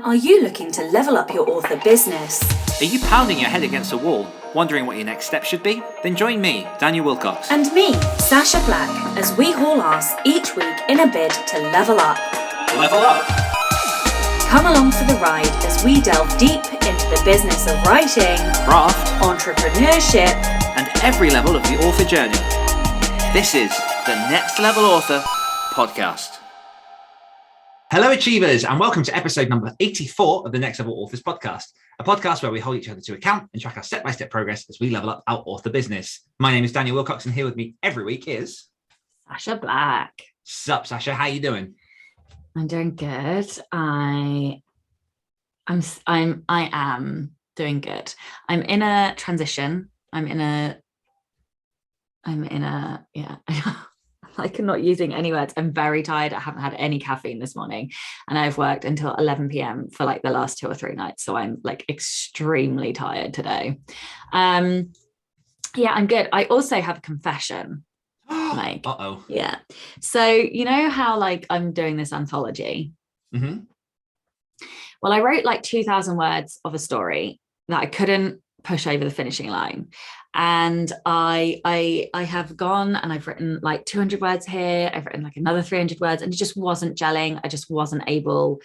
Are you looking to level up your author business? Are you pounding your head against a wall, wondering what your next step should be? Then join me, Daniel Wilcox. And me, Sasha Black, as we haul ass each week in a bid to level up. Level up! Come along for the ride as we delve deep into the business of writing, Craft, entrepreneurship, and every level of the author journey. This is the Next Level Author Podcast. Hello Achievers, and welcome to episode number 84 of the Next Level Authors Podcast, a podcast where we hold each other to account and track our step-by-step progress as we level up our author business. My name is Daniel Wilcox, and here with me every week is Sasha Black. Sup, Sasha? How you doing? I'm doing good. I am doing good. I'm in a transition. I'm like not using any words. I'm very tired. I haven't had any caffeine this morning, and I've worked until 11 p.m. for like the last 2 or 3 nights. So I'm like extremely tired today. I'm good. I also have a confession. Like, yeah. So you know how like I'm doing this anthology? Mm-hmm. Well, I wrote like 2,000 words of a story that I couldn't push over the finishing line. And I have gone and I've written like 200 words here. I've written like another 300 words, and it just wasn't gelling. I just wasn't able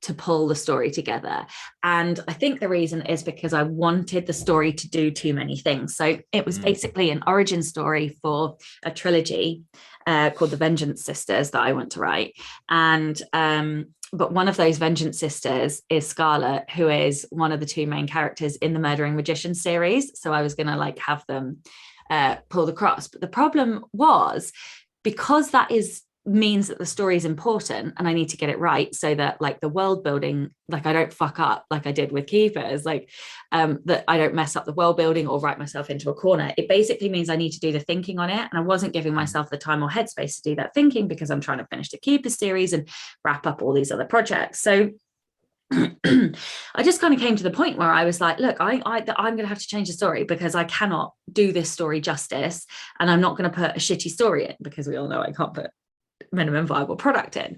to pull the story together. And I think the reason is because I wanted the story to do too many things. So it was basically an origin story for a trilogy called The Vengeance Sisters that I want to write. And but one of those Vengeance Sisters is Scarlett, who is one of the 2 main characters in the Murdering Magician series. So I was going to like have them pull the cross. But the problem was, because that means that the story is important and I need to get it right so that like the world building, like I don't fuck up like I did with Keepers, like that I don't mess up the world building or write myself into a corner. It basically means I need to do the thinking on it, and I wasn't giving myself the time or headspace to do that thinking because I'm trying to finish the Keepers series and wrap up all these other projects. So I just kind of came to the point where I was like, look, I'm going to have to change the story because I cannot do this story justice, and I'm not going to put a shitty story in because we all know I can't put minimum viable product in.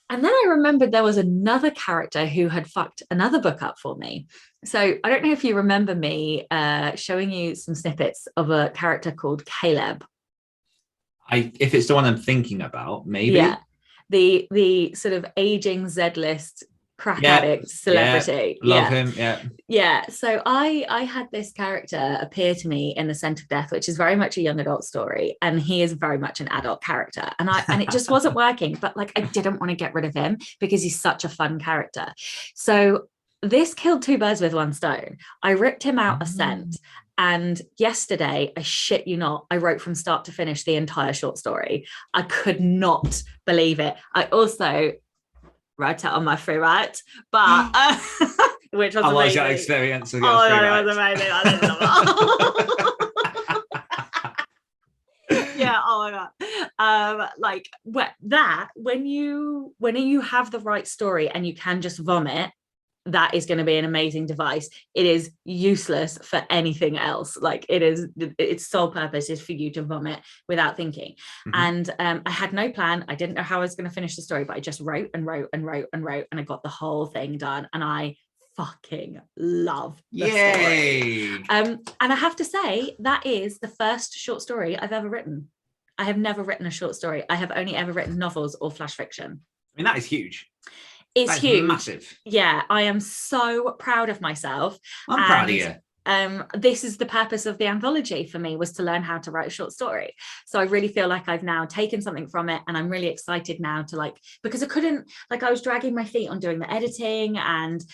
And then I remembered there was another character who had fucked another book up for me. So I don't know if you remember me showing you some snippets of a character called Caleb. If it's the one I'm thinking about, maybe. Yeah, the sort of aging Z-list crack addict celebrity. Love him. Yeah. So I had this character appear to me in The Scent of Death, which is very much a young adult story, and he is very much an adult character, and it just wasn't working. But like I didn't want to get rid of him because he's such a fun character. So this killed 2 birds with 1 stone. I ripped him out of Scent, and yesterday, I shit you not, I wrote from start to finish the entire short story. I could not believe it. I also wrote it on my free write, but which was amazing. Your experience with it was amazing. I didn't know. Yeah, oh my god. Like that when you have the right story and you can just vomit, that is going to be an amazing device. It is useless for anything else. Like its sole purpose is for you to vomit without thinking. And I had no plan. I didn't know how I was going to finish the story, but I just wrote and I got the whole thing done, and I fucking love the story. And I have to say, that is the first short story I've ever written. I have never written a short story. I have only ever written novels or flash fiction. I mean, that is huge. It's huge. Massive. Yeah, I am so proud of myself. I'm proud of you. This is the purpose of the anthology for me, was to learn how to write a short story. So I really feel like I've now taken something from it, and I'm really excited now to because I couldn't, I was dragging my feet on doing the editing, and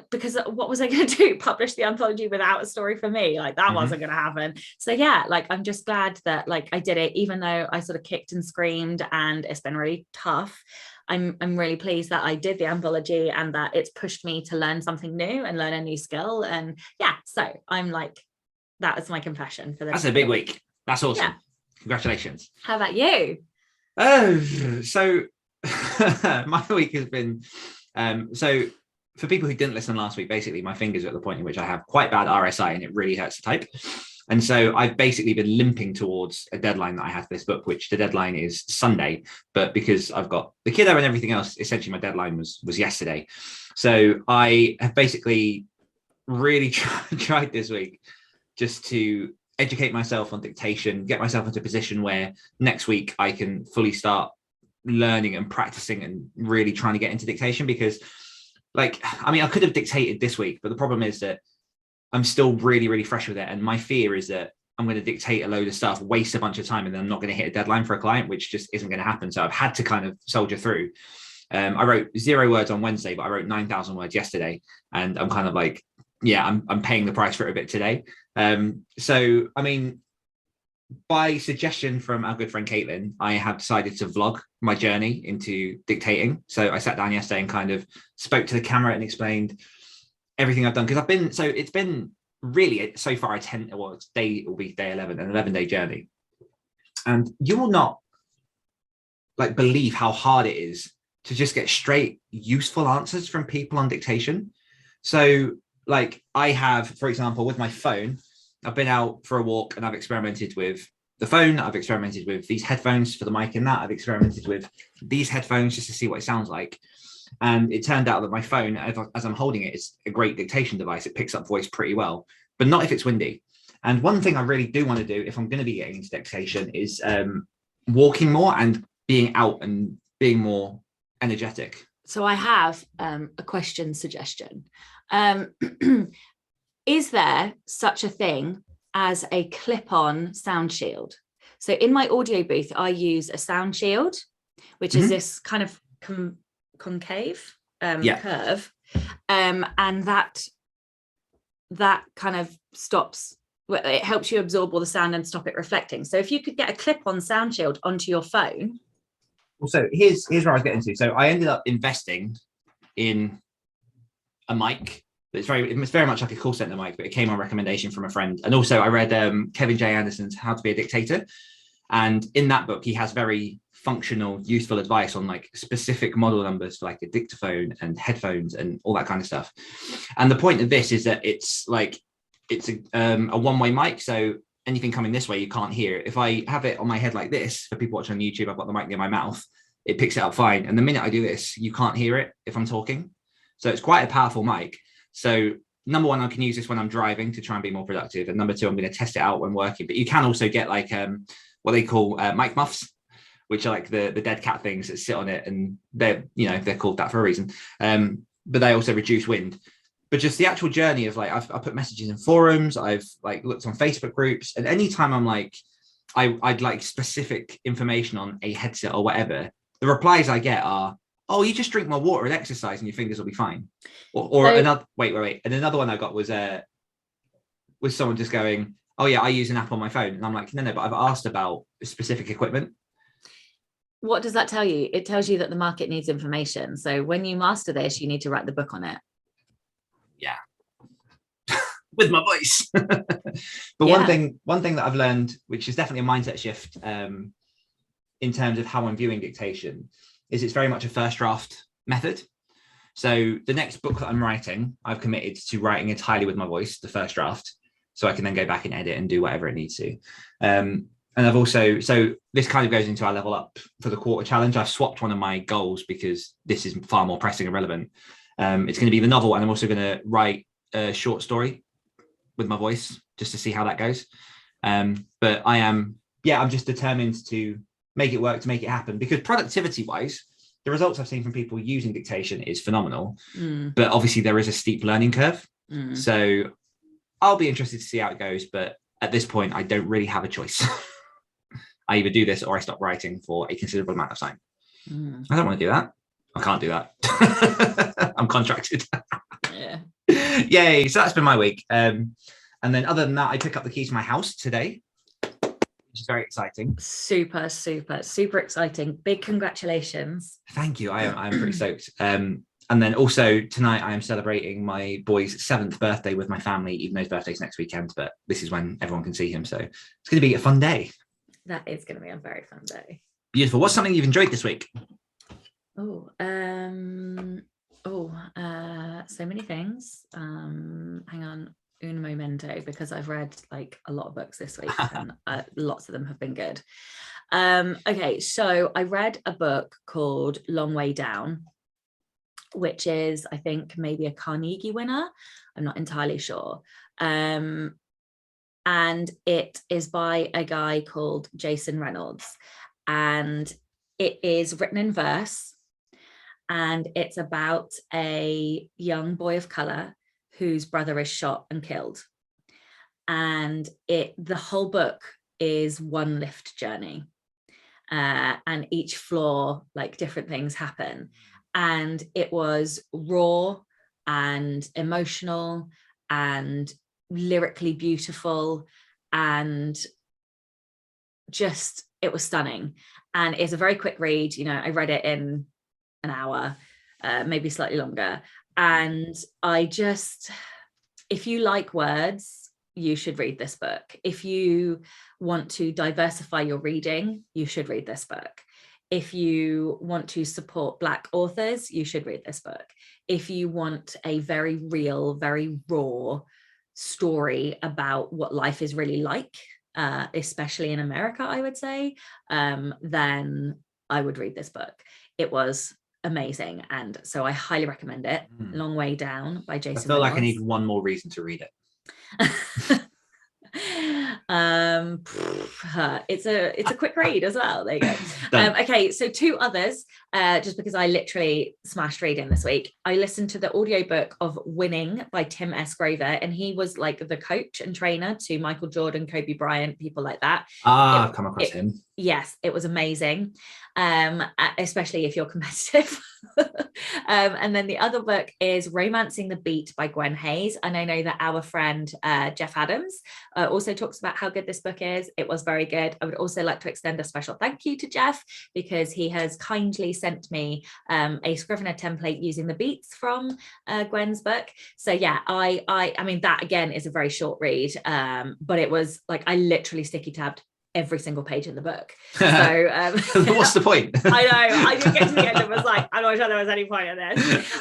because what was I going to do? Publish the anthology without a story for me? That wasn't going to happen. So yeah, I'm just glad that I did it, even though I sort of kicked and screamed and it's been really tough. I'm really pleased that I did the anthology and that it's pushed me to learn something new and learn a new skill. And yeah, so I'm that is my confession for this. That's a big week. That's awesome. Yeah. Congratulations. How about you? So my week has been, so for people who didn't listen last week, basically my fingers are at the point in which I have quite bad RSI and it really hurts to type. And so I've basically been limping towards a deadline that I had for this book, which the deadline is Sunday. But because I've got the kiddo and everything else, essentially my deadline was yesterday. So I have basically really tried this week just to educate myself on dictation, get myself into a position where next week I can fully start learning and practicing and really trying to get into dictation. Because I could have dictated this week, but the problem is that I'm still really, really fresh with it. And my fear is that I'm going to dictate a load of stuff, waste a bunch of time, and then I'm not going to hit a deadline for a client, which just isn't going to happen. So I've had to kind of soldier through. I wrote 0 words on Wednesday, but I wrote 9,000 words yesterday. And I'm kind of like, yeah, I'm paying the price for it a bit today. So, I mean, by suggestion from our good friend Caitlin, I have decided to vlog my journey into dictating. So I sat down yesterday and kind of spoke to the camera and explained everything I've done. Because it's been really so far it will be day 11, an 11-day journey. And you will not believe how hard it is to just get straight, useful answers from people on dictation. So I have, for example, with my phone, I've been out for a walk and I've experimented with the phone. I've experimented with these headphones for the mic in that. I've experimented with these headphones just to see what it sounds like. And it turned out that my phone, as I'm holding it, is a great dictation device. It picks up voice pretty well, but not if it's windy. And one thing I really do want to do if I'm going to be getting into dictation is walking more and being out and being more energetic. So I have a question suggestion. Is there such a thing as a clip-on sound shield? So in my audio booth, I use a sound shield, which is this kind of concave curve. And that kind of stops, it helps you absorb all the sound and stop it reflecting. So if you could get a clip-on sound shield onto your phone. Well, so here's where I was getting to. So I ended up investing in a mic. It's very much like a call center mic, but it came on recommendation from a friend. And also I read Kevin J. Anderson's How to Be a Dictator. And in that book, he has very functional, useful advice on specific model numbers for a dictaphone and headphones and all that kind of stuff. And the point of this is that it's a one-way mic. So anything coming this way, you can't hear it. If I have it on my head like this, for people watching on YouTube, I've got the mic near my mouth, it picks it up fine. And the minute I do this, you can't hear it if I'm talking. So it's quite a powerful mic. So number one, I can use this when I'm driving to try and be more productive. And number two, I'm going to test it out when working. But you can also get what they call mic muffs, which are the dead cat things that sit on it. And they're called that for a reason. But they also reduce wind. But just the actual journey of I put messages in forums, I've looked on Facebook groups, and anytime I'm I'd like specific information on a headset or whatever, the replies I get are, oh, you just drink more water and exercise and your fingers will be fine. Another wait. And another one I got was someone just going, oh yeah, I use an app on my phone. And I'm like, no, but I've asked about specific equipment. What does that tell you? It tells you that the market needs information. So when you master this, you need to write the book on it. Yeah. With my voice. But one thing that I've learned, which is definitely a mindset shift in terms of how I'm viewing dictation, is it's very much a first draft method. So the next book that I'm writing, I've committed to writing entirely with my voice, the first draft, so I can then go back and edit and do whatever it needs to. And I've also, so this kind of goes into our level up for the quarter challenge. I've swapped one of my goals because this is far more pressing and relevant. It's going to be the novel, and I'm also going to write a short story with my voice just to see how that goes. But I'm just determined to make it work, to make it happen, because productivity wise, the results I've seen from people using dictation is phenomenal. But obviously there is a steep learning curve. So I'll be interested to see how it goes. But at this point, I don't really have a choice. I either do this or I stop writing for a considerable amount of time. I don't want to do that. I can't do that. I'm contracted. Yeah. Yay. So that's been my week. And then other than that, I pick up the keys to my house today, which is very exciting. Super exciting. Big congratulations. Thank you. I'm pretty stoked. And then also tonight I am celebrating my boy's 7th birthday with my family, even though his birthday's next weekend, but this is when everyone can see him. So it's going to be a fun day. That is going to be a very fun day. Beautiful. What's something you've enjoyed this week? So many things. Hang on. un momento, because I've read like a lot of books this week and lots of them have been good. Okay, so I read a book called Long Way Down, which is, I think, maybe a Carnegie winner. I'm not entirely sure. And it is by a guy called Jason Reynolds. And it is written in verse. And it's about a young boy of color whose brother is shot and killed. And the whole book is one lift journey. And each floor, like different things happen. And it was raw and emotional and lyrically beautiful, and just, it was stunning. And it's a very quick read. You know, I read it in an hour, maybe slightly longer. And if you like words, you should read this book. If you want to diversify your reading, you should read this book. If you want to support Black authors, you should read this book. If you want a very real, very raw story about what life is really like, especially in America, I would say, then I would read this book. It was amazing. And so I highly recommend it. Long Way Down by Jason I feel Reynolds. like I need one more reason to read it. It's a quick read as well. There you go. Okay, so two others, just because I literally smashed reading this week. I listened to the audiobook of Winning by Tim S. Graver, and he was like the coach and trainer to Michael Jordan, Kobe Bryant, people like that. I've come across him. Yes, it was amazing, especially if you're competitive. And then the other book is Romancing the Beat by Gwen Hayes. And I know that our friend Jeff Adams also talks about how good this book is. It was very good. I would also like to extend a special thank you to Jeff, because he has kindly sent me a Scrivener template using the beats from Gwen's book. So yeah, I mean, that again is a very short read, but it was like, I literally sticky tabbed every single page in the book. So what's the point? I know, I didn't get to the end and was like, I'm not sure there was any point in this.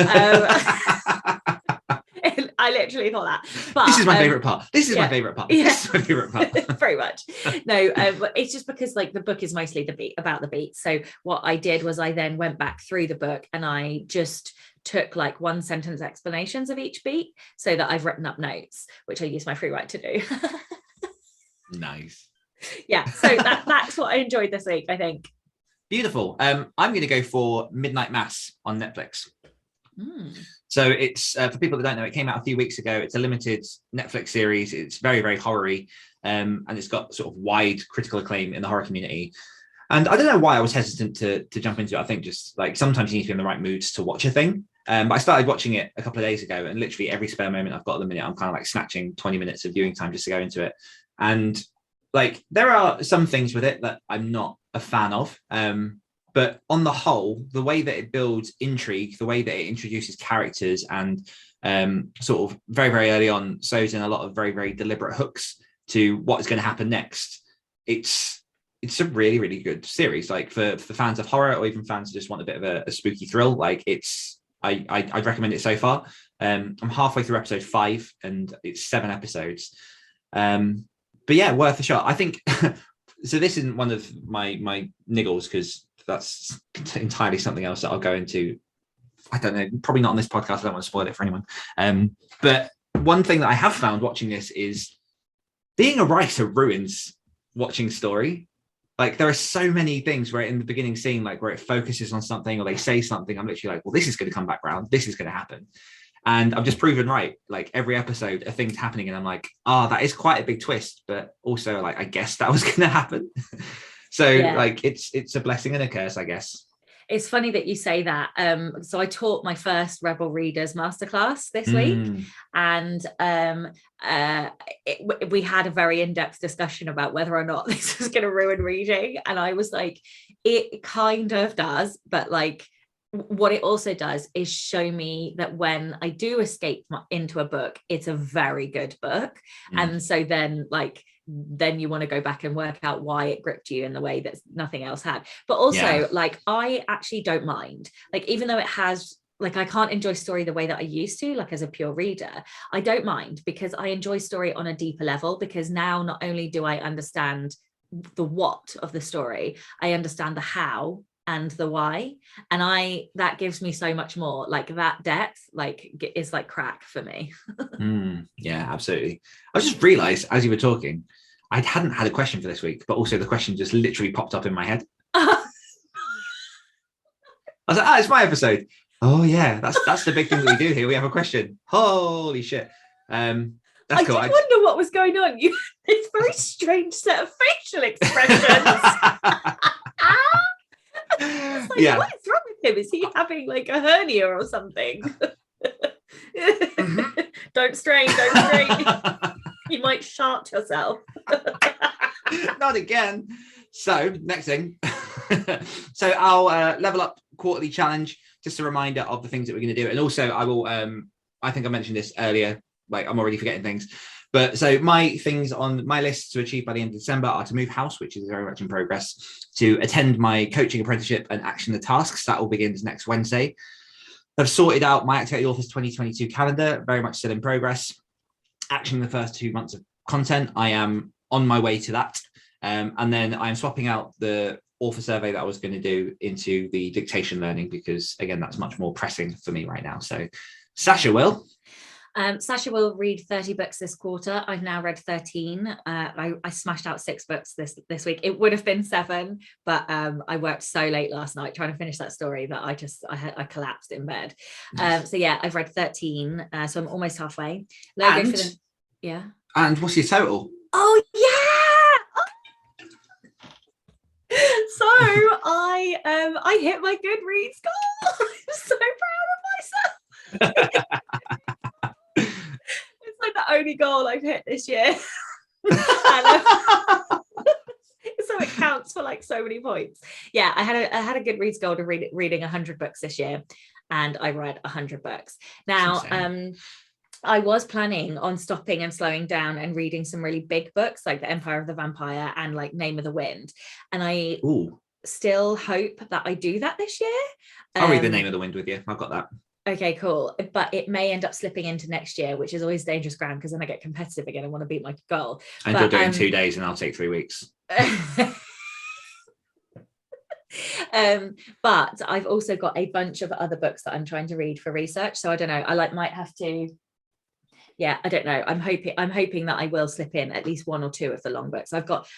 I literally thought that. But this is my favorite part. This is yeah, my favorite part. Yeah. This is my favorite part. Very much. No, but it's just because like the book is mostly about the beat. So what I did was I then went back through the book and I just took like one sentence explanations of each beat, so that I've written up notes, which I use my free write to do. Nice. Yeah, so that's what I enjoyed this week, I think. Beautiful. I'm going to go for Midnight Mass on Netflix. So it's for people that don't know, it came out a few weeks ago. It's a limited Netflix series. It's very, very horror-y, and it's got sort of wide critical acclaim in the horror community. And I don't know why I was hesitant to jump into it. I think just like sometimes you need to be in the right mood to watch a thing. But I started watching it a couple of days ago, and literally every spare moment I've got at the minute, I'm kind of like snatching 20 minutes of viewing time just to go into it. And like there are some things with it that I'm not a fan of. But on the whole, the way that it builds intrigue, the way that it introduces characters, and sort of very, very early on sews in a lot of very, very deliberate hooks to what is going to happen next. It's a really, really good series. Like for fans of horror, or even fans who just want a bit of a spooky thrill, like I'd recommend it so far. I'm halfway through episode 5, and it's 7 episodes. But yeah, worth a shot. I think so. This isn't one of my niggles, because that's entirely something else that I'll go into. I don't know, probably not on this podcast. I don't want to spoil it for anyone. But one thing that I have found watching this is being a writer ruins watching story. Like there are so many things where in the beginning scene, like where it focuses on something or they say something, I'm literally like, well, this is going to come back round. This is going to happen. And I'm just proven right. Like every episode, a thing's happening, and I'm like, that is quite a big twist, but also like, I guess that was going to happen. So yeah. Like it's a blessing and a curse, I guess. It's funny that you say that. So I taught my first Rebel Readers masterclass this week, and we had a very in-depth discussion about whether or not this was going to ruin reading. And I was like, it kind of does, but like, what it also does is show me that when I do escape into a book, it's a very good book. And so then you want to go back and work out why it gripped you in the way that nothing else had. But also like, I actually don't mind, like, even though it has like I can't enjoy story the way that I used to, like as a pure reader. I don't mind, because I enjoy story on a deeper level, because now not only do I understand the what of the story, I understand the how and the why, and that gives me so much more. Like that depth like is like crack for me. Yeah, absolutely. I just realized as you were talking, I hadn't had a question for this week, but also the question just literally popped up in my head. I was like, it's my episode. Oh yeah, that's the big thing that we do here. We have a question. Holy shit. That's cool. I did wonder what was going on. It's a very strange set of facial expressions. Like, yeah. what is wrong with him? Is he having like a hernia or something? Mm-hmm. Don't strain. You might shart yourself. Not again. So next thing. So our level up quarterly challenge, just a reminder of the things that we're going to do. And also I will, I think I mentioned this earlier, like I'm already forgetting things. But so my things on my list to achieve by the end of December are to move house, which is very much in progress, to attend my coaching apprenticeship and action the tasks. That all begins next Wednesday. I've sorted out my Activate the Authors 2022 calendar, very much still in progress. Actioning the first 2 months of content. I am on my way to that. And then I'm swapping out the author survey that I was going to do into the dictation learning, because again, that's much more pressing for me right now. So Sasha will. Sasha will read 30 books this quarter. I've now read 13. I smashed out 6 books this week. It would have been 7, but I worked so late last night trying to finish that story that I collapsed in bed. So yeah, I've read 13. So I'm almost halfway. Yeah. And what's your total? Oh yeah. So I hit my Goodreads goal. I'm so proud of myself. It's like the only goal I've hit this year. So it counts for like so many points. Yeah, I had a Goodreads goal to reading 100 books this year, and I read 100 books. Now, I was planning on stopping and slowing down and reading some really big books like The Empire of the Vampire and like Name of the Wind, and I still hope that I do that this year. I'll read The Name of the Wind with you. I've got that. Okay, cool. But it may end up slipping into next year, which is always dangerous ground, because then I get competitive again and want to beat my goal. And you'll do it in 2 days and I'll take 3 weeks. But I've also got a bunch of other books that I'm trying to read for research. So I don't know. I might have to. Yeah, I don't know. I'm hoping that I will slip in at least 1 or 2 of the long books. I've got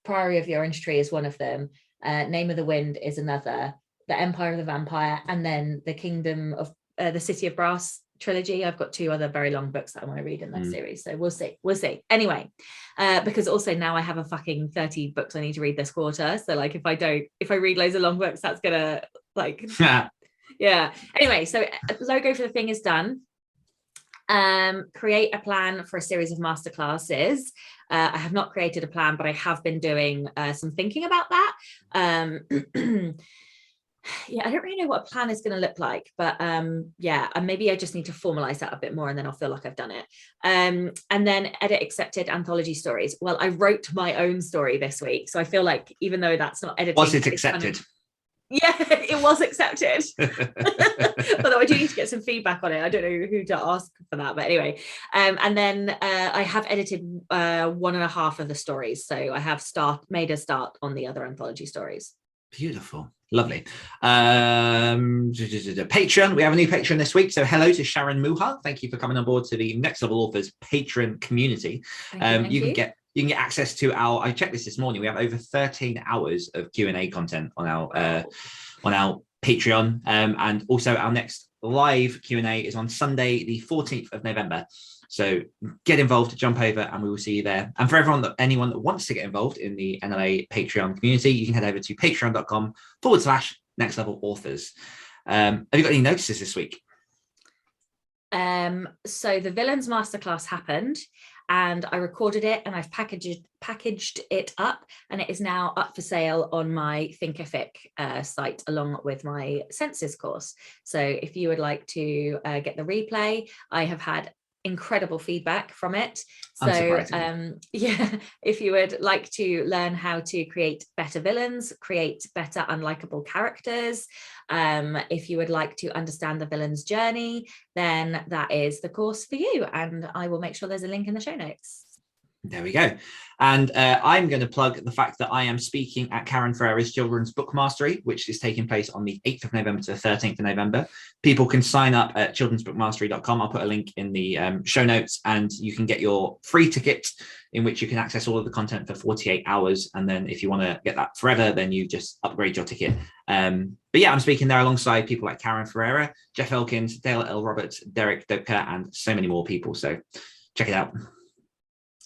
Priory of the Orange Tree is one of them. Name of the Wind is another. The Empire of the Vampire, and then the Kingdom of the City of Brass trilogy. I've got 2 other very long books that I want to read in that series. So we'll see. Anyway, because also now I have a fucking 30 books I need to read this quarter. So like if I read loads of long books, that's gonna like yeah. Anyway, so logo for the thing is done. Create a plan for a series of masterclasses. I have not created a plan, but I have been doing some thinking about that. Yeah, I don't really know what a plan is going to look like, but yeah, and maybe I just need to formalize that a bit more, and then I'll feel like I've done it. And then edit accepted anthology stories. Well, I wrote my own story this week, so I feel like even though that's not editing, was it accepted? Yeah, it was accepted. Although I do need to get some feedback on it. I don't know who to ask for that, but anyway. And then I have edited 1.5 of the stories, so I have made a start on the other anthology stories. Beautiful. Lovely. Patreon. We have a new Patreon this week. So hello to Sharon Muha. Thank you for coming on board to the Next Level Authors Patreon community. You can get access to I checked this morning. We have over 13 hours of Q&A content on our Patreon. And also our next live Q&A is on Sunday, the 14th of November. So get involved, jump over, and we will see you there. And for anyone that wants to get involved in the NLA Patreon community, you can head over to patreon.com/Next Level Authors. Have you got any notices this week? So the Villains Masterclass happened, and I recorded it, and I've packaged it up, and it is now up for sale on my Thinkific site, along with my Senses course. So if you would like to get the replay, I have had incredible feedback from it. So Unsurprisingly. if you would like to learn how to create better villains, create better unlikable characters, if you would like to understand the villain's journey, then that is the course for you, and I will make sure there's a link in the show notes. There we go. And I'm going to plug the fact that I am speaking at Karen Ferreira's Children's Book Mastery, which is taking place on the 8th of November to the 13th of November. People can sign up at childrensbookmastery.com. I'll put a link in the show notes, and you can get your free ticket in which you can access all of the content for 48 hours. And then if you want to get that forever, then you just upgrade your ticket. But yeah, I'm speaking there alongside people like Karen Ferreira, Jeff Elkins, Dale L. Roberts, Derek Dobka, and so many more people. So check it out.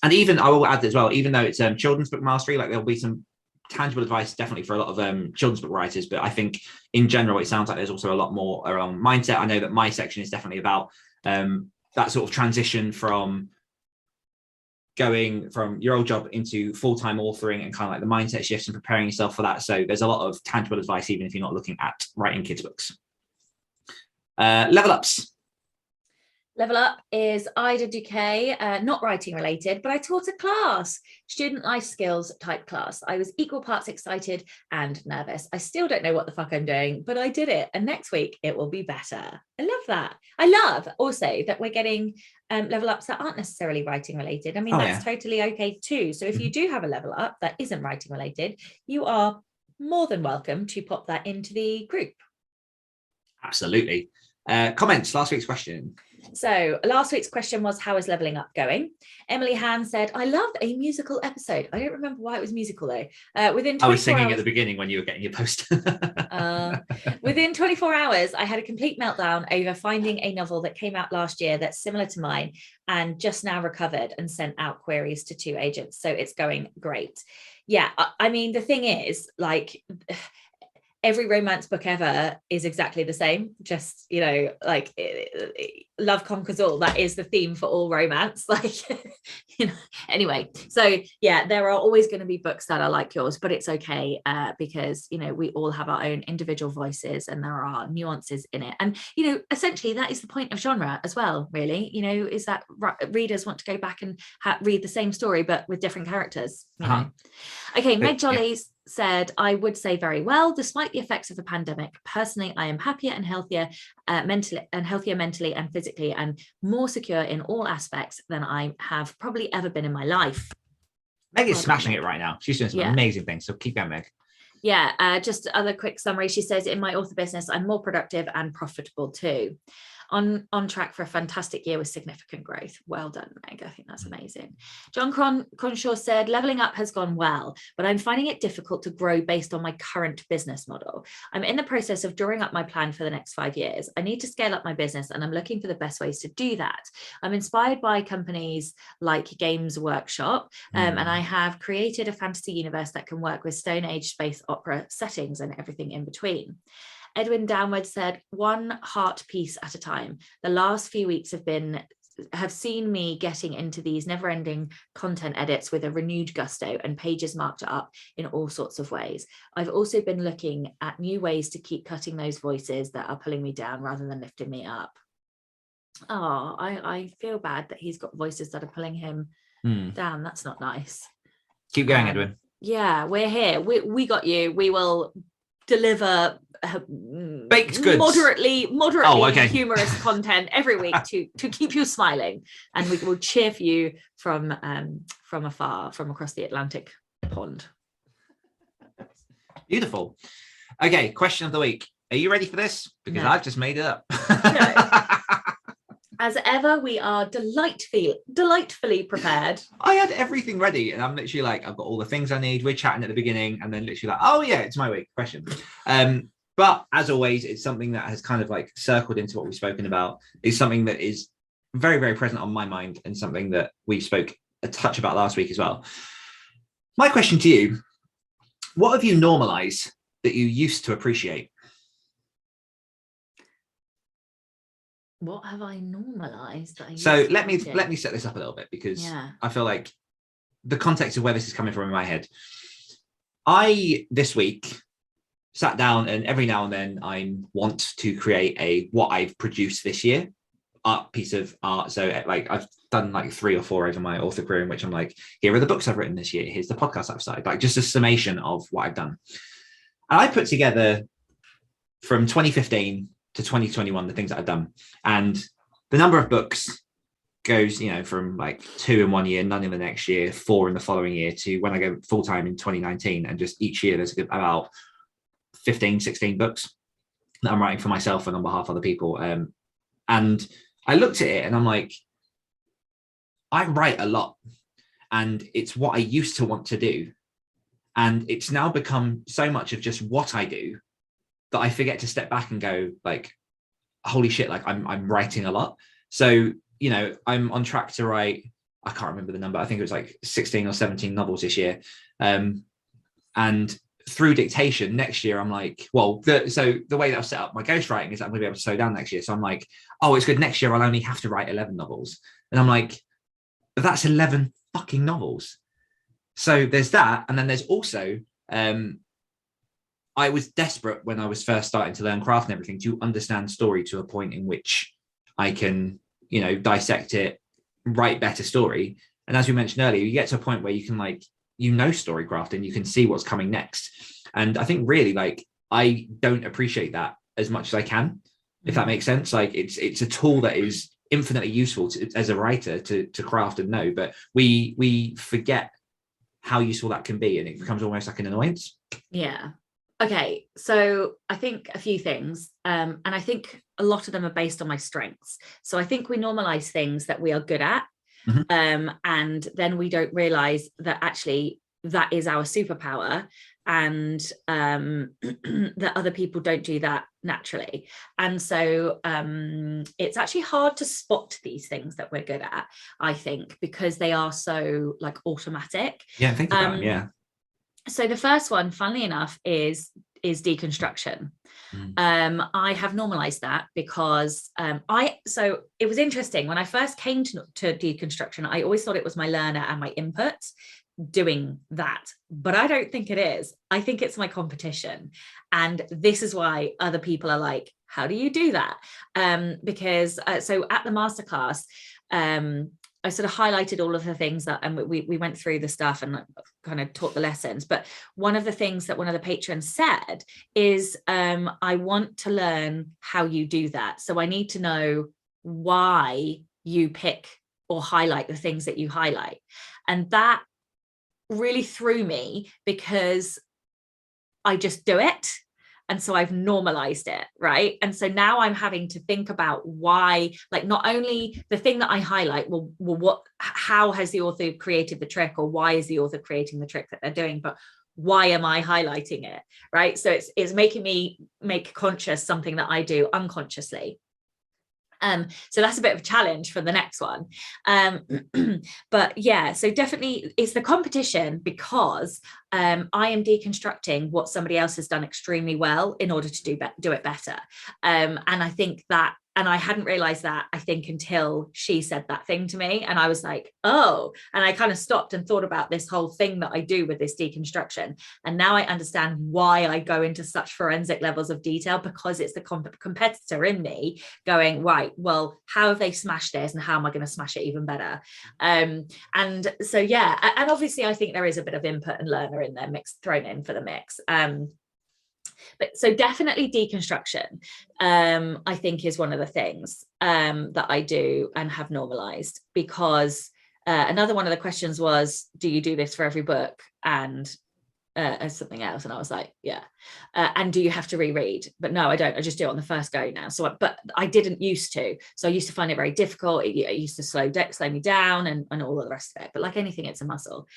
And even, I will add as well, even though it's children's book mastery, like there'll be some tangible advice definitely for a lot of children's book writers, but I think in general, it sounds like there's also a lot more around mindset. I know that my section is definitely about that sort of transition from going from your old job into full-time authoring and kind of like the mindset shifts and preparing yourself for that. So there's a lot of tangible advice, even if you're not looking at writing kids' books. Level ups. Level up is I did UK, not writing related, but I taught a class, student life skills type class. I was equal parts excited and nervous. I still don't know what the fuck I'm doing, but I did it. And next week it will be better. I love that. I love also that we're getting level ups that aren't necessarily writing related. I mean, that's totally okay too. So if you do have a level up that isn't writing related, you are more than welcome to pop that into the group. Absolutely. Comments, last week's question. So last week's question was, how is leveling up going? Emily Han said, I loved a musical episode. I don't remember why it was musical though. Within 24 I was singing hours, at the beginning when you were getting your post. Within 24 hours, I had a complete meltdown over finding a novel that came out last year that's similar to mine and just now recovered and sent out queries to 2 agents. So it's going great. Yeah, I mean, the thing is, like, every romance book ever is exactly the same. Just, you know, like love conquers all. That is the theme for all romance. Like, you know, anyway. So yeah, there are always going to be books that are like yours, but it's okay because, you know, we all have our own individual voices and there are nuances in it. And, you know, essentially that is the point of genre as well, really, you know, is that readers want to go back and read the same story, but with different characters. You know? Okay, Meg Jolly's said, I would say very well, despite the effects of the pandemic. Personally, I am happier and healthier mentally and physically, and more secure in all aspects than I have probably ever been in my life. Meg is smashing it right now. She's doing some amazing things. So keep going, Meg. Yeah, just other quick summary. She says, in my author business, I'm more productive and profitable too. On track for a fantastic year with significant growth. Well done, Meg. I think that's amazing. John Cronshaw said, leveling up has gone well, but I'm finding it difficult to grow based on my current business model. I'm in the process of drawing up my plan for the next 5 years. I need to scale up my business and I'm looking for the best ways to do that. I'm inspired by companies like Games Workshop, and I have created a fantasy universe that can work with Stone Age space opera settings and everything in between. Edwin Downward said, one heart piece at a time. The last few weeks have seen me getting into these never-ending content edits with a renewed gusto and pages marked up in all sorts of ways. I've also been looking at new ways to keep cutting those voices that are pulling me down rather than lifting me up. Oh, I feel bad that he's got voices that are pulling him down. That's not nice. Keep going, Edwin. Yeah, we're here. We got you. We will deliver baked goods, moderately humorous content every week to keep you smiling, and we will cheer for you from afar, from across the Atlantic pond. Beautiful. Okay, question of the week. Are you ready for this? Because I've just made it up. As ever, we are delightfully prepared. I had everything ready, and I'm literally like, I've got all the things I need. We're chatting at the beginning, and then literally like, oh yeah, it's my week question. But as always, it's something that has kind of like circled into what we've spoken about. Is something that is very, very present on my mind, and something that we spoke a touch about last week as well. My question to you: what have you normalized that you used to appreciate? What have I normalized? So let me set this up a little bit, because I feel like the context of where this is coming from in my head. I this week sat down, and every now and then I want to create what I've produced this year. piece of art. So like I've done like 3 or 4 over my author career, in which I'm like, here are the books I've written this year. Here's the podcast I've started, like just a summation of what I've done. And I put together from 2015 to 2021 the things that I've done, and the number of books goes, you know, from like 2 in one year, none in the next year, 4 in the following year, to when I go full time in 2019, and just each year there's about 15, 16 books that I'm writing for myself and on behalf of other people. And I looked at it and I'm like, I write a lot, and it's what I used to want to do, and it's now become so much of just what I do that I forget to step back and go like, holy shit, like I'm writing a lot. So, you know, I'm on track to write, I can't remember the number, I think it was like 16 or 17 novels this year. And through Dictation next year, I'm like, well, so the way that I've set up my ghostwriting is that I'm going to be able to slow down next year. So I'm like, oh, it's good. Next year, I'll only have to write 11 novels. And I'm like, that's 11 fucking novels. So there's that. And then there's also, I was desperate when I was first starting to learn craft and everything to understand story to a point in which I can, you know, dissect it, write better story. And as we mentioned earlier, you get to a point where you can like, you know, story crafting, you can see what's coming next. And I think really like, I don't appreciate that as much as I can, if that makes sense. Like it's a tool that is infinitely useful as a writer to craft and know, but we forget how useful that can be. And it becomes almost like an annoyance. Yeah. Okay, so I think a few things, and I think a lot of them are based on my strengths. So I think we normalize things that we are good at, and then we don't realize that actually that is our superpower, and that other people don't do that naturally. And so it's actually hard to spot these things that we're good at, I think, because they are so like automatic. Yeah, think about it, yeah. So the first one, funnily enough, is deconstruction. I have normalized that because so it was interesting when I first came to deconstruction. I always thought it was my learner and my input doing that, but I don't think it is. I think it's my competition, and this is why other people are like, how do you do that? Because so at the masterclass, I sort of highlighted all of the things that, and we went through the stuff and kind of taught the lessons. But one of the things that one of the patrons said is, I want to learn how you do that. So I need to know why you pick or highlight the things that you highlight. And that really threw me because I just do it. And so I've normalized it, right? And so now I'm having to think about why, like not only the thing that I highlight, well, how has the author created the trick, or why is the author creating the trick that they're doing, but why am I highlighting it, right? So it's making me make conscious something that I do unconsciously. So that's a bit of a challenge for the next one. But yeah, so definitely it's the competition, because I am deconstructing what somebody else has done extremely well in order to do it better. And I think that, and I hadn't realized that, I think, until she said that thing to me. And I was like, oh, and I kind of stopped and thought about this whole thing that I do with this deconstruction. And now I understand why I go into such forensic levels of detail, because it's the competitor in me going, right, well, how have they smashed this, and how am I going to smash it even better? And so, yeah, and obviously I think there is a bit of input and learner in there thrown in for the mix. But so definitely deconstruction, I think, is one of the things that I do and have normalized, because another one of the questions was, do you do this for every book? And as something else. And I was like, yeah. And do you have to reread? But no, I don't. I just do it on the first go now. So, but I didn't used to. So I used to find it very difficult. It used to slow me down and all of the rest of it. But like anything, it's a muscle.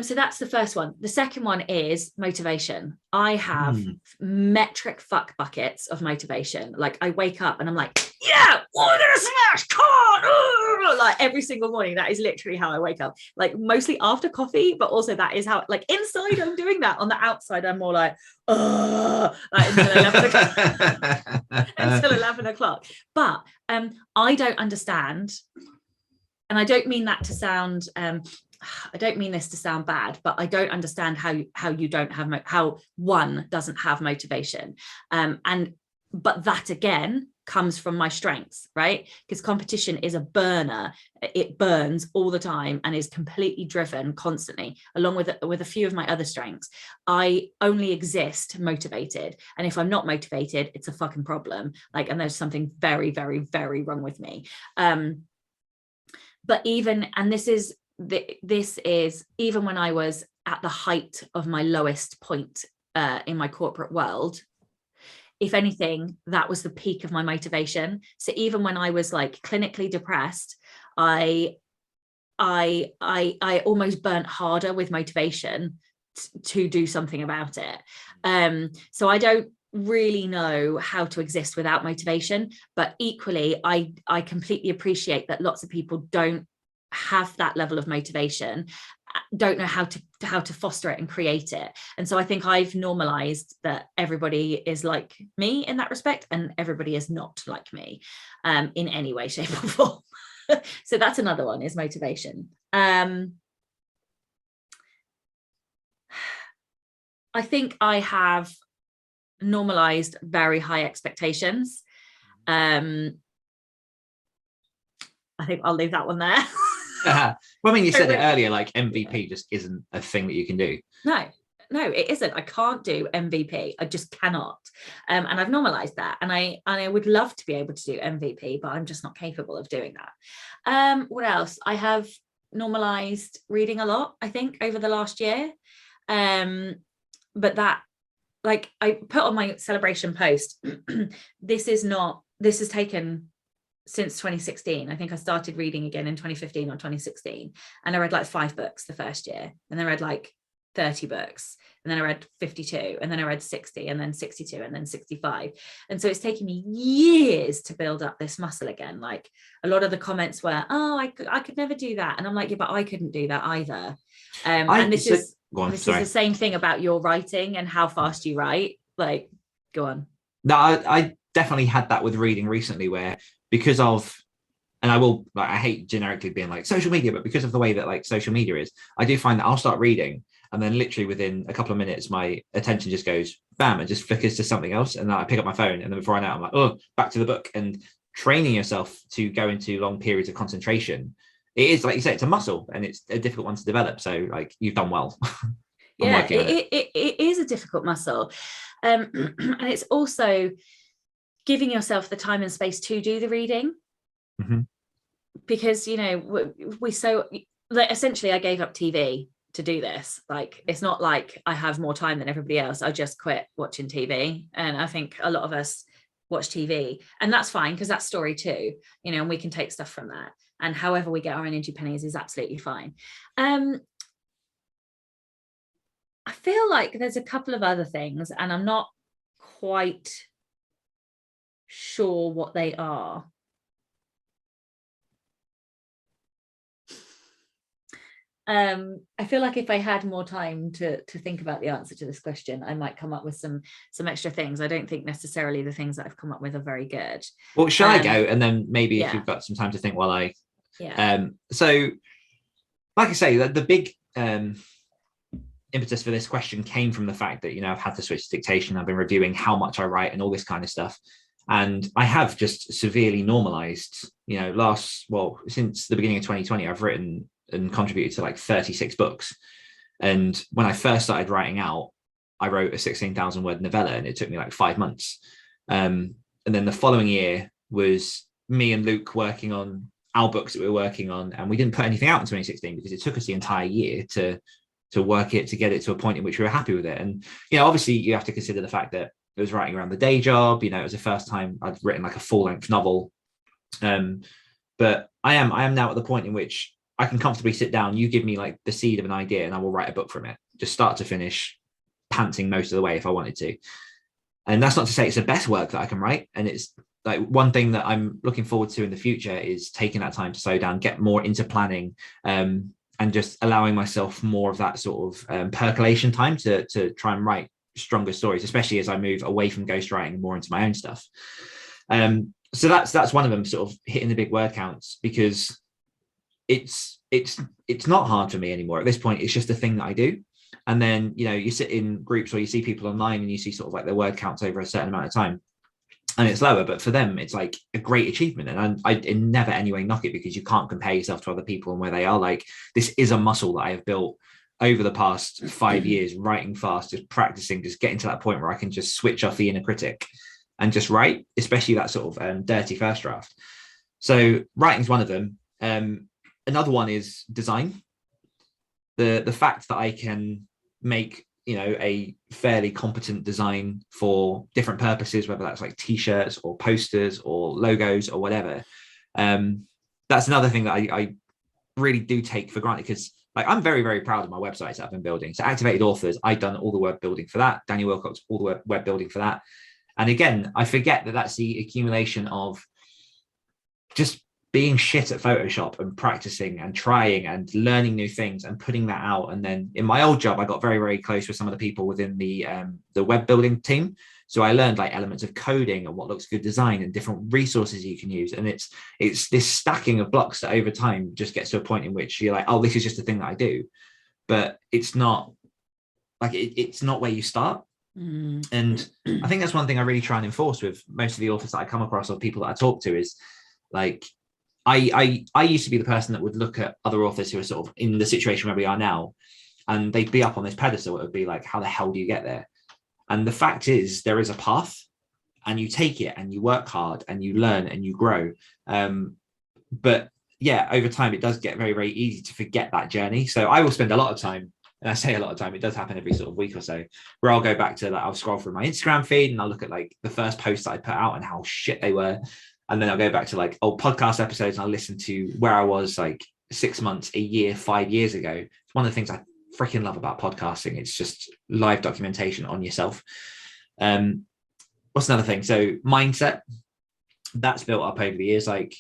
So that's the first one. The second one is motivation. I have metric fuck buckets of motivation. Like I wake up and I'm like, yeah, we're gonna smash, come on, like every single morning. That is literally how I wake up. Like mostly after coffee, but also that is how, like inside I'm doing that. On the outside, I'm more like until 11 o'clock. Until 11 o'clock. But I don't understand, and I don't mean that to sound I don't mean this to sound bad, but I don't understand how you don't have how one doesn't have motivation, but that again comes from my strengths, right? Because competition is a burner. It burns all the time and is completely driven constantly, along with a few of my other strengths. I only exist motivated. And if I'm not motivated, it's a fucking problem. Like, and there's something very, very, very wrong with me. But even, and this is even when I was at the height of my lowest point in my corporate world, if anything, that was the peak of my motivation. So even when I was like clinically depressed, I almost burnt harder with motivation to do something about it. So I don't really know how to exist without motivation, but equally, I completely appreciate that lots of people don't have that level of motivation, don't know how to foster it and create it. And so I think I've normalized that everybody is like me in that respect, and everybody is not like me in any way, shape or form. So that's another one, is motivation. I think I have normalized very high expectations. I think I'll leave that one there. Well, I mean, you said it earlier, like MVP just isn't a thing that you can do. No, it isn't. I can't do MVP. I just cannot. And I've normalized that. And I would love to be able to do MVP, but I'm just not capable of doing that. What else? I have normalized reading a lot, I think, over the last year. But that, like I put on my celebration post, this has taken since 2016. I think I started reading again in 2015 or 2016, and I read like 5 books the first year, and then I read like 30 books, and then I read 52, and then I read 60, and then 62, and then 65. And so it's taken me years to build up this muscle again. Like a lot of the comments were, oh, I could never do that, and I'm like, yeah, but I couldn't do that either. And this is the same thing about your writing and how fast you write. Like, go on. No, I definitely had that with reading recently, where because of, and I hate generically being like social media, but because of the way that like social media is, I do find that I'll start reading, and then literally within a couple of minutes, my attention just goes bam, and just flickers to something else. And then I pick up my phone, and then before I know it, I'm like, oh, back to the book. And training yourself to go into long periods of concentration, it is, like you say, it's a muscle, and it's a difficult one to develop. So like, you've done well. Yeah, it is a difficult muscle. And it's also giving yourself the time and space to do the reading. Mm-hmm. Because, you know, essentially I gave up TV to do this. Like, it's not like I have more time than everybody else. I just quit watching TV. And I think a lot of us watch TV, and that's fine, because that's story too, you know, and we can take stuff from that. And however we get our energy pennies is absolutely fine. I feel like there's a couple of other things, and I'm not quite sure what they are. I feel like if I had more time to think about the answer to this question, I might come up with some extra things. I don't think necessarily the things that I've come up with are very good. Well, shall I go? And then maybe if you've got some time to think while I... Yeah. So, like I say, the big impetus for this question came from the fact that, you know, I've had to switch to Dictation. I've been reviewing how much I write and all this kind of stuff. And I have just severely normalized, you know, since the beginning of 2020, I've written and contributed to like 36 books. And when I first started writing out, I wrote a 16,000 word novella, and it took me like 5 months. And then the following year was me and Luke working on our books that we were working on. And we didn't put anything out in 2016 because it took us the entire year to work it, to get it to a point in which we were happy with it. And, you know, obviously you have to consider the fact that it was writing around the day job. You know, it was the first time I'd written like a full-length novel. But I am now at the point in which I can comfortably sit down. You give me like the seed of an idea, and I will write a book from it, just start to finish, panting most of the way if I wanted to. And that's not to say it's the best work that I can write. And it's like one thing that I'm looking forward to in the future is taking that time to slow down, get more into planning, and just allowing myself more of that sort of percolation time to try and write stronger stories, especially as I move away from ghostwriting more into my own stuff. So that's one of them, sort of hitting the big word counts, because it's not hard for me anymore at this point. It's just a thing that I do. And then, you know, you sit in groups or you see people online and you see sort of like their word counts over a certain amount of time. and it's lower, but for them it's like a great achievement. And I never anyway knock it, because you can't compare yourself to other people and where they are. Like, this is a muscle that I have built over the past 5 years, writing fast, just practicing, just getting to that point where I can just switch off the inner critic and just write, especially that sort of dirty first draft. So writing's one of them. Another one is design. The fact that I can make, you know, a fairly competent design for different purposes, whether that's like t-shirts or posters or logos or whatever. That's another thing that I really do take for granted, because like, I'm very, very proud of my websites that I've been building. So Activated Authors, I've done all the web building for that. Daniel Wilcox, all the web building for that. And again, I forget that that's the accumulation of just being shit at Photoshop and practicing and trying and learning new things and putting that out. And then in my old job, I got very, very close with some of the people within the web building team. So I learned like elements of coding and what looks good design and different resources you can use. And it's this stacking of blocks that over time just gets to a point in which you're like, oh, this is just a thing that I do. But it's not like, it's not where you start. And I think that's one thing I really try and enforce with most of the authors that I come across or people that I talk to is like, I used to be the person that would look at other authors who are sort of in the situation where we are now, and they'd be up on this pedestal. It would be like, how the hell do you get there? And the fact is, there is a path, and you take it and you work hard and you learn and you grow. But yeah, over time, it does get very, very easy to forget that journey. So I will spend a lot of time, and I say a lot of time, it does happen every sort of week or so, where I'll go back to like, I'll scroll through my Instagram feed and I'll look at like the first posts that I put out and how shit they were. And then I'll go back to like old podcast episodes and I'll listen to where I was like 6 months, a year, 5 years ago. It's one of the things I freaking love about podcasting. It's just live documentation on yourself. What's another thing? So mindset, that's built up over the years. Like,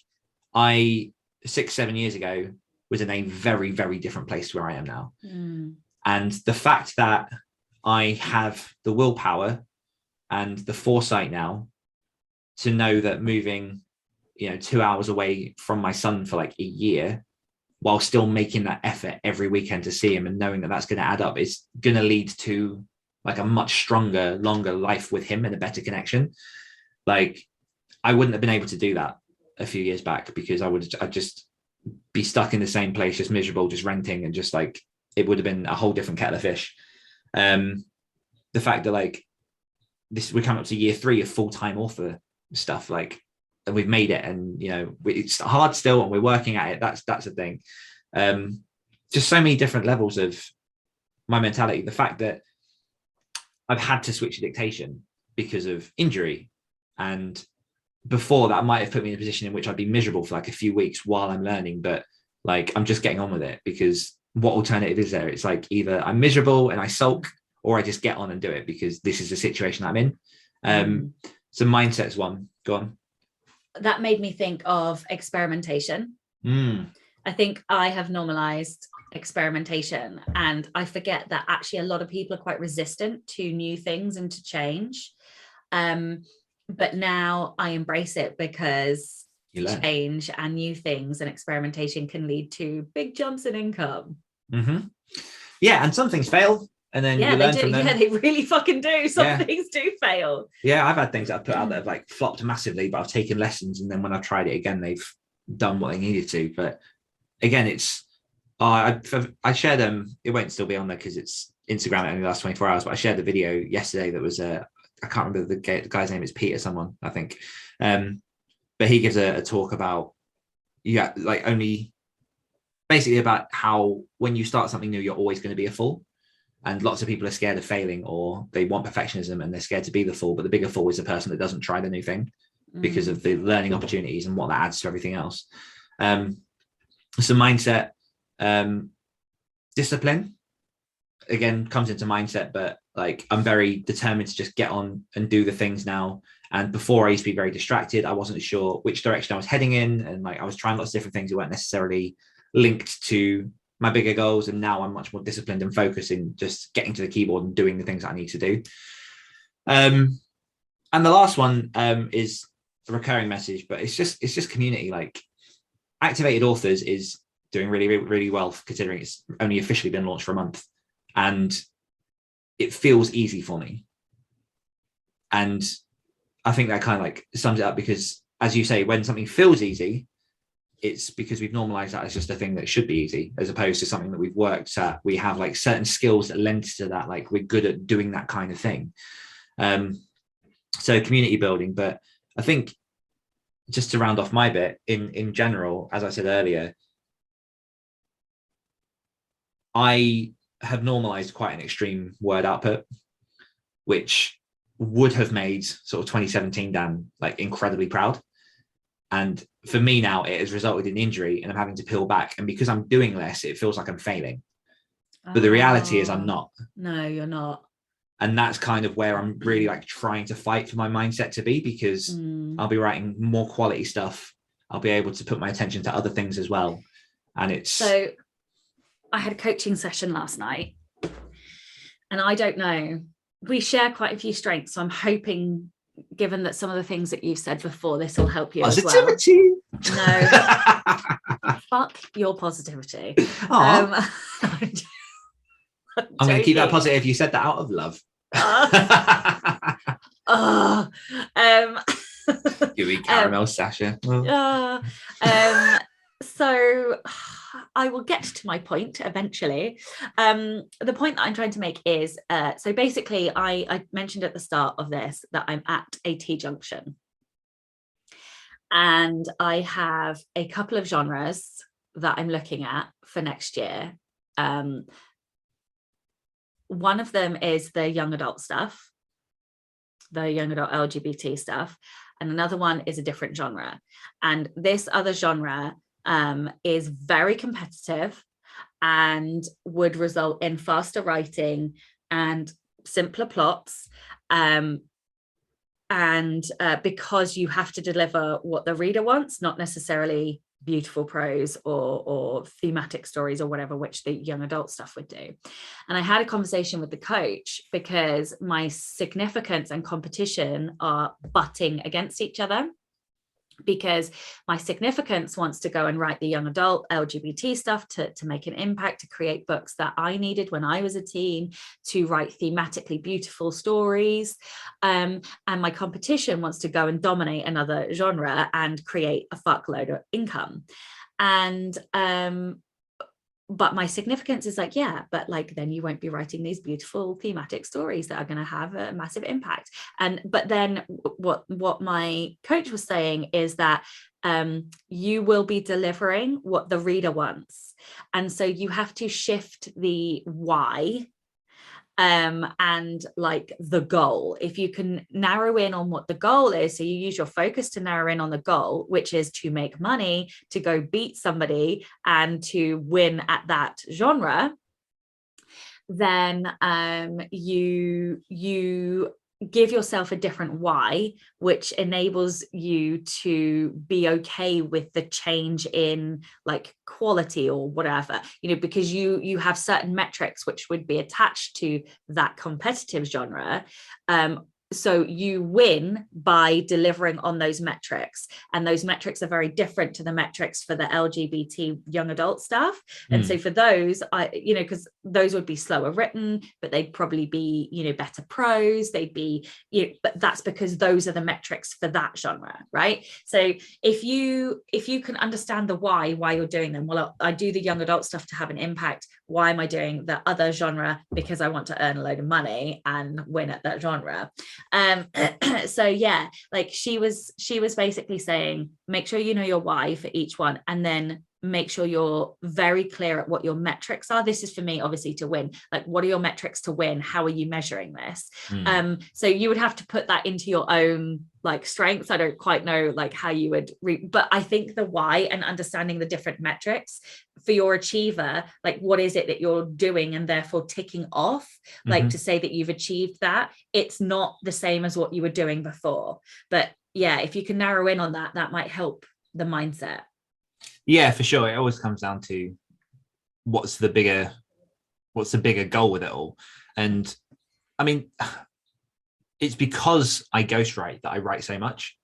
I 6-7 years ago was in a very, very different place to where I am now. And the fact that I have the willpower and the foresight now to know that moving, 2 hours away from my son for like a year, while still making that effort every weekend to see him and knowing that that's going to add up, is going to lead to like a much stronger, longer life with him and a better connection. Like, I wouldn't have been able to do that a few years back, because I'd just be stuck in the same place, just miserable, just renting, and just like, it would have been a whole different kettle of fish. The fact that like we're coming up to year 3 of full-time author stuff, like, and we've made it, and it's hard still and we're working at it. That's a thing. Just so many different levels of my mentality. The fact that I've had to switch to Dictation because of injury, and before that might have put me in a position in which I'd be miserable for like a few weeks while I'm learning, but like, I'm just getting on with it, because what alternative is there? It's like, either I'm miserable and I sulk, or I just get on and do it because this is the situation I'm in. So mindset's one. Go on. That made me think of experimentation. I think I have normalized experimentation, and I forget that actually a lot of people are quite resistant to new things and to change. But now I embrace it, because change and new things and experimentation can lead to big jumps in income. Yeah, and some things fail, and then you learn from them. Yeah, they really fucking do. Some things do fail. Yeah, I've had things that I've put out that have like flopped massively, but I've taken lessons, and then when I've tried it again, they've done what they needed to. But again, it's I shared it won't still be on there because it's Instagram only lasts 24 hours, but I shared the video yesterday that was I can't remember the guy's name. Is Peter someone, I think, but he gives a talk about only basically about how when you start something new, you're always going to be a fool. And lots of people are scared of failing, or they want perfectionism and they're scared to be the fool. But the bigger fool is the person that doesn't try the new thing because of the learning opportunities and what that adds to everything else. So mindset, discipline, again, comes into mindset, but like, I'm very determined to just get on and do the things now. And before, I used to be very distracted. I wasn't sure which direction I was heading in. And like, I was trying lots of different things that weren't necessarily linked to my bigger goals. And now I'm much more disciplined and focused in just getting to the keyboard and doing the things that I need to do. And the last one is a recurring message, but it's just community. Like, Activated Authors is doing really, really, really well, considering it's only officially been launched for a month, and it feels easy for me. And I think that kind of like sums it up, because as you say, when something feels easy, it's because we've normalized that as just a thing that should be easy, as opposed to something that we've worked at. We have like certain skills that lend to that, like we're good at doing that kind of thing. So community building. But I think, just to round off my bit, in general, as I said earlier, I have normalized quite an extreme word output, which would have made sort of 2017 Dan like incredibly proud. And for me now, it has resulted in injury and I'm having to peel back. And because I'm doing less, it feels like I'm failing. But the reality is I'm not. No, you're not. And that's kind of where I'm really like trying to fight for my mindset to be, because I'll be writing more quality stuff. I'll be able to put my attention to other things as well. And it's... So I had a coaching session last night, and I don't know, we share quite a few strengths. So I'm hoping, given that some of the things that you've said before, this will help you as well. Positivity. No, fuck your positivity. I'm going to keep that positive. You said that out of love. Gooey caramel, Sasha. So I will get to my point eventually. The point that I'm trying to make is, so basically I mentioned at the start of this that I'm at a T-junction. And I have a couple of genres that I'm looking at for next year. One of them is the young adult stuff, the young adult LGBT stuff. And another one is a different genre. And this other genre is very competitive and would result in faster writing and simpler plots. And because you have to deliver what the reader wants, not necessarily beautiful prose or thematic stories or whatever, which the young adult stuff would do. And I had a conversation with the coach because my significance and competition are butting against each other, because my significance wants to go and write the young adult LGBT stuff to make an impact, to create books that I needed when I was a teen, to write thematically beautiful stories. And my competition wants to go and dominate another genre and create a fuckload of income. And but my significance is like, yeah, but like then you won't be writing these beautiful thematic stories that are going to have a massive impact. But then what my coach was saying is that you will be delivering what the reader wants. And so you have to shift the why and like the goal. If you can narrow in on what the goal is, so you use your focus to narrow in on the goal, which is to make money, to go beat somebody and to win at that genre, then you give yourself a different why, which enables you to be okay with the change in like quality or whatever, because you have certain metrics which would be attached to that competitive genre. So you win by delivering on those metrics, and those metrics are very different to the metrics for the LGBT young adult stuff. And so for those, because those would be slower written, but they'd probably be, better prose. They'd be, but that's because those are the metrics for that genre, right? So if you can understand the why you're doing them, well, I do the young adult stuff to have an impact. Why am I doing the other genre? Because I want to earn a load of money and win at that genre. So yeah, like she was basically saying, make sure you know your why for each one, and then make sure you're very clear at what your metrics are. This is for me, obviously, to win. Like, what are your metrics to win? How are you measuring this? So you would have to put that into your own like strengths. I don't quite know like how you would but I think the why and understanding the different metrics for your achiever, like what is it that you're doing and therefore ticking off, like to say that you've achieved that. It's not the same as what you were doing before. But yeah, if you can narrow in on that, that might help the mindset. Yeah, for sure. It always comes down to what's the bigger goal with it all. And I mean, it's because I ghostwrite that I write so much.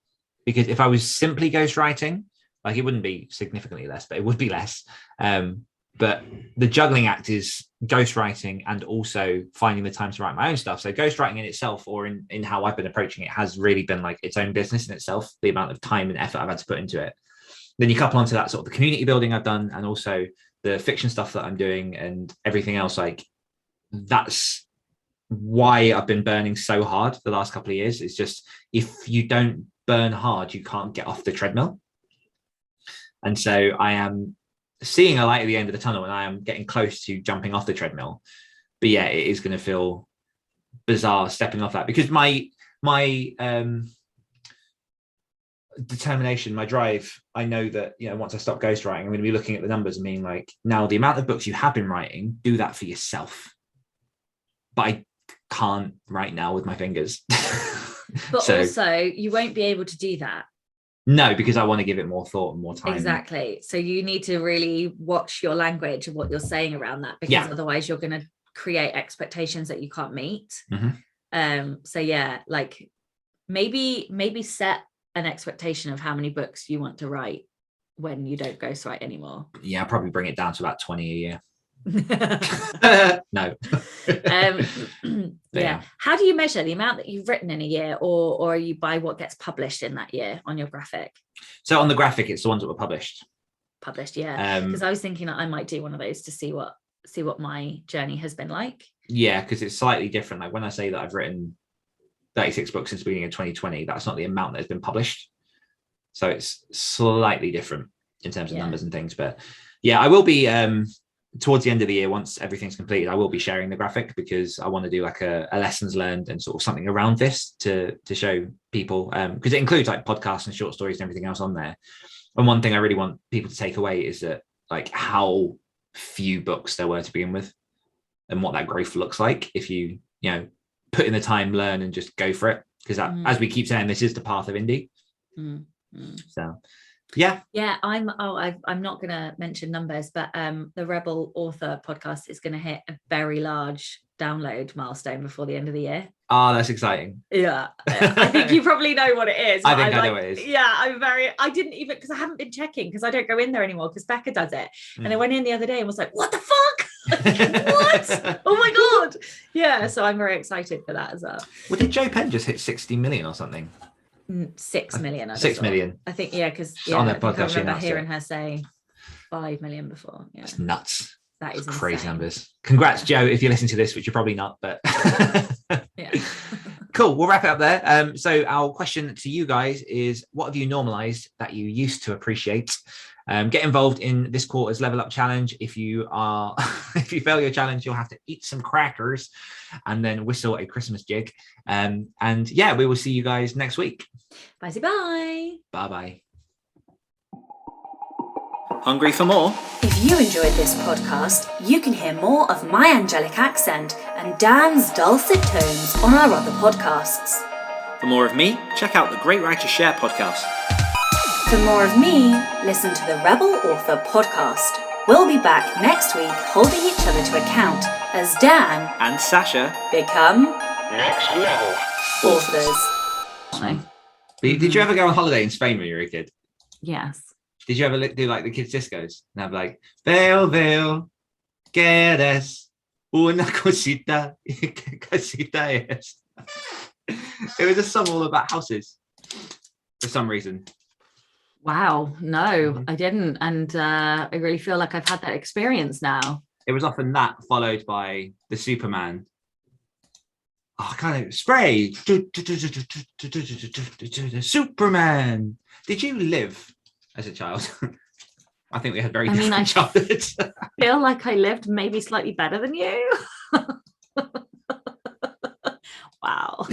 Because if I was simply ghostwriting, like it wouldn't be significantly less, but it would be less. But the juggling act is ghostwriting and also finding the time to write my own stuff. So ghostwriting in itself, or in how I've been approaching it, has really been like its own business in itself, the amount of time and effort I've had to put into it. Then you couple onto that sort of the community building I've done, and also the fiction stuff that I'm doing and everything else. Like, that's why I've been burning so hard the last couple of years. It's just, if you don't burn hard, you can't get off the treadmill. And so I am seeing a light at the end of the tunnel, and I am getting close to jumping off the treadmill. But yeah, it is going to feel bizarre stepping off that, because my determination, my drive, I know that, you know, once I stop ghostwriting, I'm going to be looking at the numbers and being like, now the amount of books you have been writing, do that for yourself. But I can't right now with my fingers. But so, also you won't be able to do that. No, because I want to give it more thought and more time. Exactly. So you need to really watch your language and what you're saying around that, because otherwise you're going to create expectations that you can't meet. So yeah, like maybe set an expectation of how many books you want to write when you don't ghostwrite anymore. Yeah, I'll probably bring it down to about 20 a year. No. Yeah. How do you measure the amount that you've written in a year, or are you by what gets published in that year on your graphic? So on the graphic, it's the ones that were published. Yeah, because I was thinking that I might do one of those to see what my journey has been like. Yeah, because it's slightly different. Like when I say that I've written 36 books since the beginning of 2020, that's not the amount that has been published. So it's slightly different in terms of numbers and things. But yeah, I will be towards the end of the year, once everything's completed, I will be sharing the graphic, because I want to do like a lessons learned and sort of something around this to show people, because it includes like podcasts and short stories and everything else on there. And one thing I really want people to take away is that, like, how few books there were to begin with, and what that growth looks like if you put in the time, learn, and just go for it. Because that, as we keep saying, this is the path of indie. So yeah, I'm not going to mention numbers, but the Rebel Author podcast is going to hit a very large download milestone before the end of the year. Oh, that's exciting. Yeah, I think you probably know what it is. I think I know what it is. Yeah, I didn't even, because I haven't been checking, because I don't go in there anymore, because Becca does it. And I went in the other day and was like, what the fuck? What? Oh my God. Yeah, so I'm very excited for that as well. Well, did Joe Penn just hit 60 million or something? 6 million. 6 million. I think, yeah, because on their podcast, I remember hearing her say 5 million before. Yeah, it's nuts. That is crazy insane. Numbers. Congrats, Joe, if you listen to this, which you're probably not, but yeah. Cool. We'll wrap it up there. So our question to you guys is, what have you normalized that you used to appreciate? Get involved in this quarter's Level Up Challenge. If you fail your challenge, you'll have to eat some crackers and then whistle a Christmas jig. And yeah, we will see you guys next week. Bye. Bye. Hungry for more? If you enjoyed this podcast, you can hear more of my angelic accent and Dan's dulcet tones on our other podcasts. For more of me, check out the Great Writers Share podcast. For more of me, listen to the Rebel Author podcast. We'll be back next week holding each other to account as Dan and Sasha become Next Level authors. Did you ever go on holiday in Spain when you were a kid? Yes. Did you ever do like the kids' discos and have like, veo, quieres una cosita es? It was a song all about houses for some reason. Wow, no, I didn't. And I really feel like I've had that experience now. It was often that followed by the Superman. Oh, kind of spray. Superman. Did you live as a child? I think we had very different childhoods. I feel like I lived maybe slightly better than you. Wow.